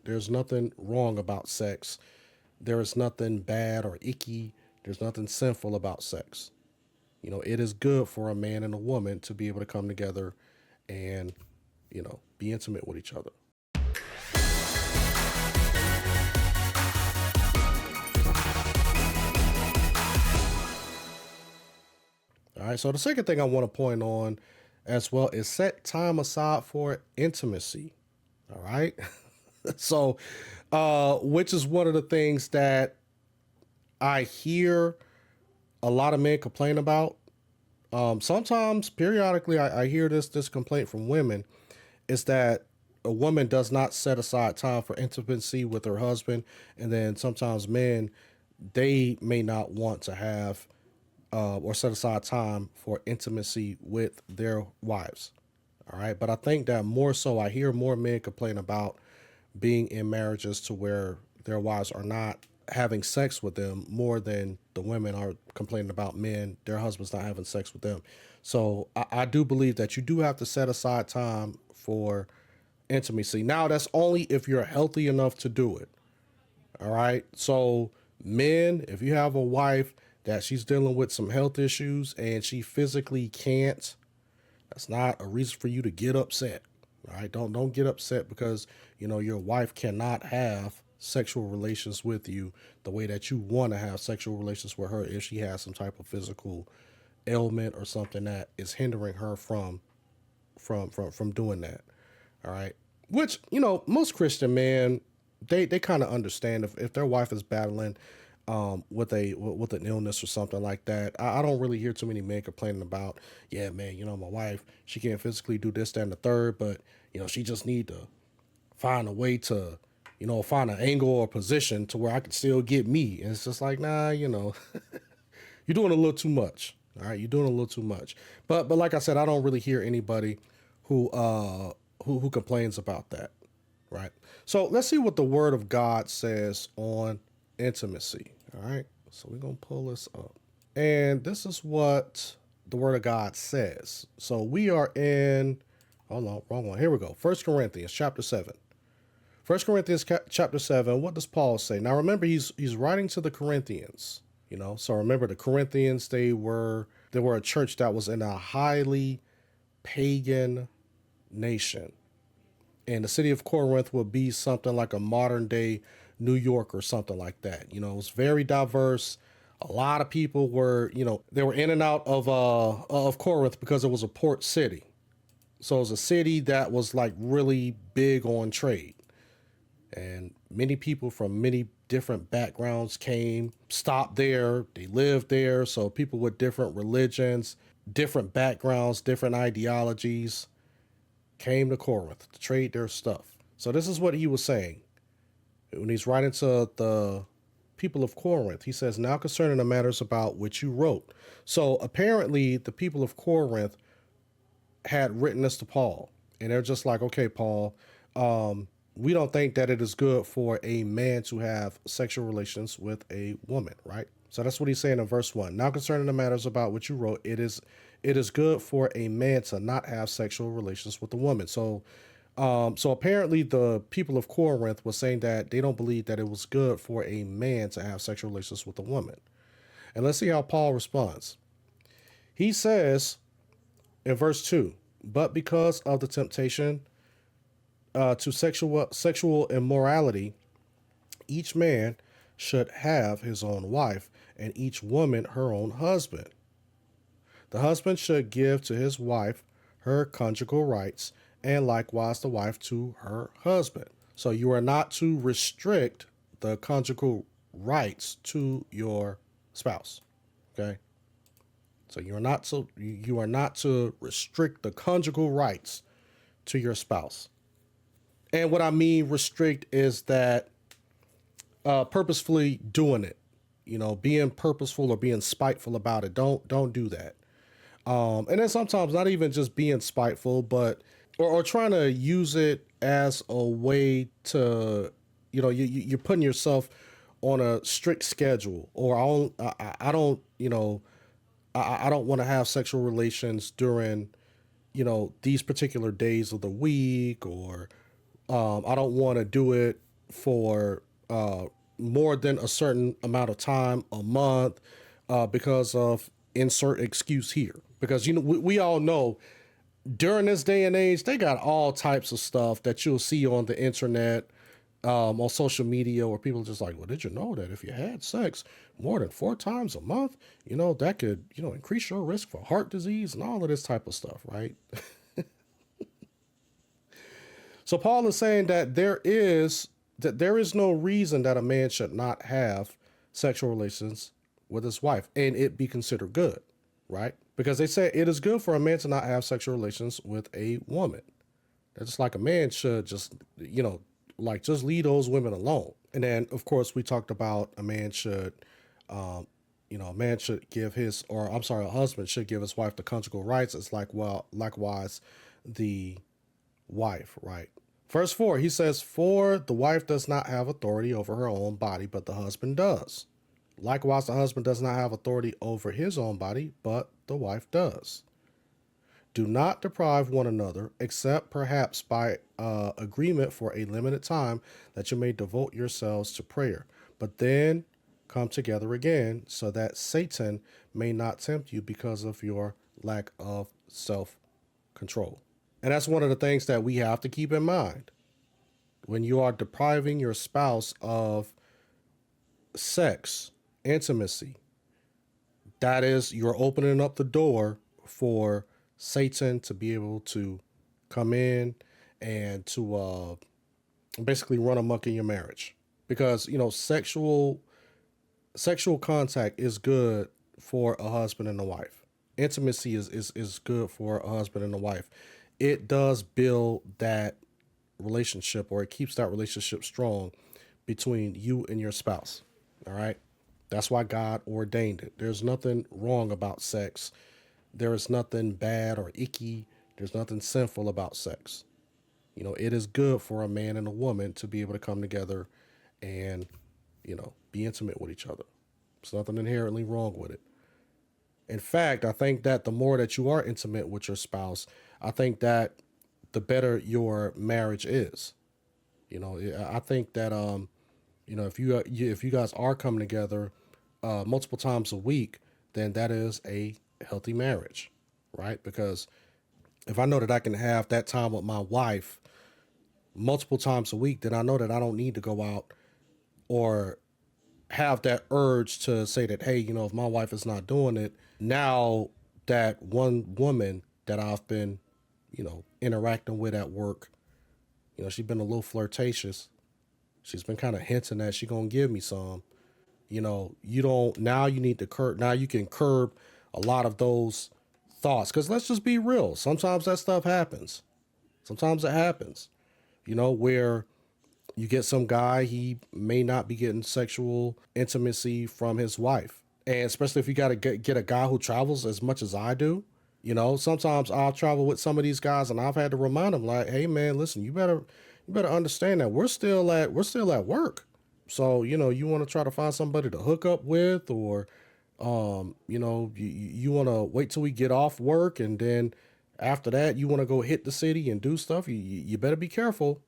There's nothing wrong about sex. There is nothing bad or icky. There's nothing sinful about sex. It is good for a man and a woman to be able to come together and, be intimate with each other. All right. So the second thing I want to point on as well is set time aside for intimacy. All right. So, which is one of the things that I hear a lot of men complain about. Sometimes, periodically, I hear this complaint from women is that a woman does not set aside time for intimacy with her husband, and then sometimes men they may not want to have or set aside time for intimacy with their wives. All right, but I think that more so, I hear more men complain about being in marriages to where their wives are not having sex with them more than the women are complaining about men, their husbands not having sex with them. So I do believe that you do have to set aside time for intimacy. Now, that's only if you're healthy enough to do it. All right. So, men, if you have a wife that she's dealing with some health issues and she physically can't, that's not a reason for you to get upset. All right. Don't get upset because, your wife cannot have sexual relations with you the way that you want to have sexual relations with her if she has some type of physical ailment or something that is hindering her from doing that. All right. Which, most Christian men, they kind of understand if their wife is battling with an illness or something like that. I don't really hear too many men complaining about, yeah, man, my wife, she can't physically do this, that, and the third, but she just need to find a way to, find an angle or position to where I can still get me. And it's just like, nah, you're doing a little too much. All right, you're doing a little too much. But like I said, I don't really hear anybody who complains about that. Right. So let's see what the Word of God says on intimacy. All right. So we're gonna pull this up, and this is what the Word of God says. So we are in. Hold on, wrong one. Here we go. First Corinthians chapter 7. First Corinthians chapter 7. What does Paul say? Now remember, he's writing to the Corinthians. So remember the Corinthians. They were a church that was in a highly pagan nation. And the city of Corinth would be something like a modern day New York or something like that. It was very diverse. A lot of people were, they were in and out of Corinth because it was a port city. So it was a city that was like really big on trade. And many people from many different backgrounds came, stopped there, they lived there. So people with different religions, different backgrounds, different ideologies came to Corinth to trade their stuff. So this is what he was saying when he's writing to the people of Corinth. He says, now concerning the matters about which you wrote. So apparently the people of Corinth had written this to Paul, and they're just like, okay, Paul, we don't think that it is good for a man to have sexual relations with a woman, right? So that's what he's saying in verse 1. Now concerning the matters about which you wrote, it is good for a man to not have sexual relations with a woman. So apparently the people of Corinth were saying that they don't believe that it was good for a man to have sexual relations with a woman. And let's see how Paul responds. He says in verse 2, but because of the temptation to sexual immorality, each man should have his own wife, and each woman her own husband. The husband should give to his wife her conjugal rights, and likewise the wife to her husband. So you are not to restrict the conjugal rights to your spouse. Okay. So you are not to restrict the conjugal rights to your spouse. And what I mean restrict is that purposefully doing it, being purposeful or being spiteful about it. Don't do that. And then sometimes not even just being spiteful, but or trying to use it as a way to, you're putting yourself on a strict schedule, or I don't, I don't want to have sexual relations during, these particular days of the week, or I don't want to do it, for more than a certain amount of time a month because of insert excuse here. Because, we all know during this day and age, they got all types of stuff that you'll see on the internet, on social media, where people are just like, well, did you know that if you had sex more than 4 times a month, that could, increase your risk for heart disease and all of this type of stuff, right? So Paul is saying that there is no reason that a man should not have sexual relations with his wife and it be considered good, right? Because they say it is good for a man to not have sexual relations with a woman. It's like a man should just, just leave those women alone. And then, of course, we talked about a man should give a husband should give his wife the conjugal rights. It's like, well, likewise, the wife, right? Verse 4, he says, for the wife does not have authority over her own body, but the husband does. Likewise, the husband does not have authority over his own body, but the wife does. Do not deprive one another, except perhaps by agreement for a limited time, that you may devote yourselves to prayer. But then come together again, so that Satan may not tempt you because of your lack of self-control. And that's one of the things that we have to keep in mind. When you are depriving your spouse of sex, intimacy, that is, you're opening up the door for Satan to be able to come in and to basically run amok in your marriage. Because, sexual contact is good for a husband and a wife. Intimacy is good for a husband and a wife. It does build that relationship, or it keeps that relationship strong between you and your spouse. All right. That's why God ordained it. There's nothing wrong about sex. There is nothing bad or icky. There's nothing sinful about sex. It is good for a man and a woman to be able to come together and, be intimate with each other. There's nothing inherently wrong with it. In fact, I think that the more that you are intimate with your spouse, I think that the better your marriage is. I think that if you guys are coming together multiple times a week, then that is a healthy marriage, right? Because if I know that I can have that time with my wife multiple times a week, then I know that I don't need to go out or have that urge to say that, hey, if my wife is not doing it, now that one woman that I've been, interacting with at work, she's been a little flirtatious. She's been kind of hinting that she gonna give me some. You don't, now you need to curb, now you can curb a lot of those thoughts. Cause let's just be real. Sometimes that stuff happens. Sometimes it happens, where you get some guy, he may not be getting sexual intimacy from his wife. And especially if you got to get a guy who travels as much as I do, sometimes I'll travel with some of these guys and I've had to remind them like, hey man, listen, you better understand that we're still at work. So, you want to try to find somebody to hook up with, or, you want to wait till we get off work. And then after that, you want to go hit the city and do stuff. You better be careful.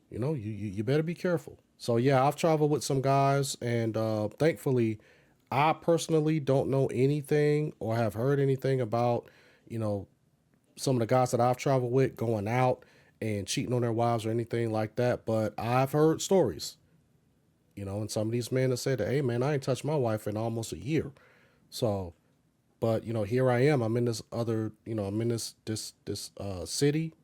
You better be careful. So yeah, I've traveled with some guys, and thankfully, I personally don't know anything or have heard anything about, some of the guys that I've traveled with going out and cheating on their wives or anything like that. But I've heard stories, and some of these men have said that, hey man, I ain't touched my wife in almost a year. So, but here I am. I'm in this other, I'm in this city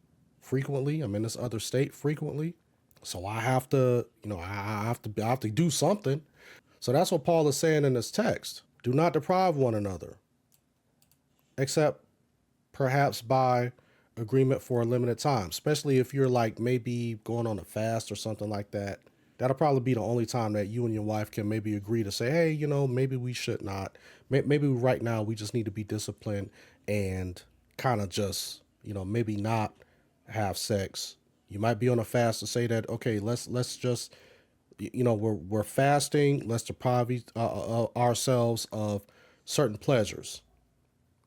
frequently. I'm in this other state frequently. So I have to, I have to do something. So that's what Paul is saying in this text. Do not deprive one another, except perhaps by agreement for a limited time, especially if you're like maybe going on a fast or something like that. That'll probably be the only time that you and your wife can maybe agree to say, hey, maybe we should not. Maybe right now we just need to be disciplined and kind of just, maybe not have sex. You might be on a fast to say that, okay, let's just, we're fasting. Let's deprive ourselves of certain pleasures.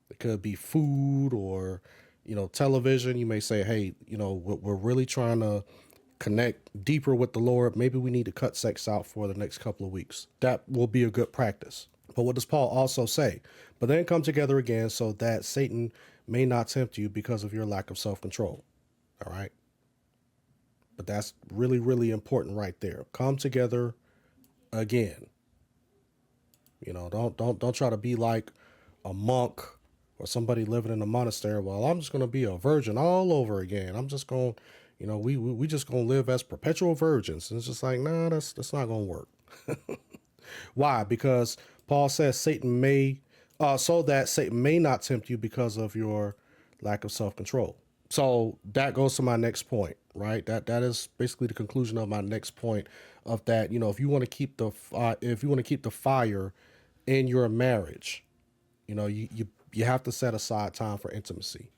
It could be food or, television. You may say, hey, we're really trying to connect deeper with the Lord, maybe we need to cut sex out for the next couple of weeks. That will be a good practice. But what does Paul also say? But then come together again so that Satan may not tempt you because of your lack of self-control. All right. But that's really, really important right there. Come together again. You know, don't try to be like a monk or somebody living in a monastery. Well, I'm just going to be a virgin all over again. I'm just going, you know, we just going to live as perpetual virgins. And it's just like, nah, that's not going to work. Why? Because Paul says Satan may, so that Satan may not tempt you because of your lack of self-control. So that goes to my next point, right? That is basically the conclusion of my next point of that. You know, if you want to keep the fire in your marriage, you know, you have to set aside time for intimacy.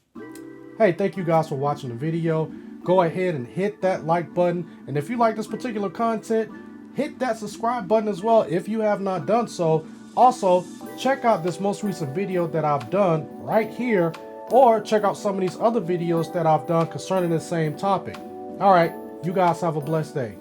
Hey, thank you guys for watching the video. Go ahead and hit that like button. And if you like this particular content, hit that subscribe button as well if you have not done so. Also, check out this most recent video that I've done right here, or check out some of these other videos that I've done concerning the same topic. All right, you guys have a blessed day.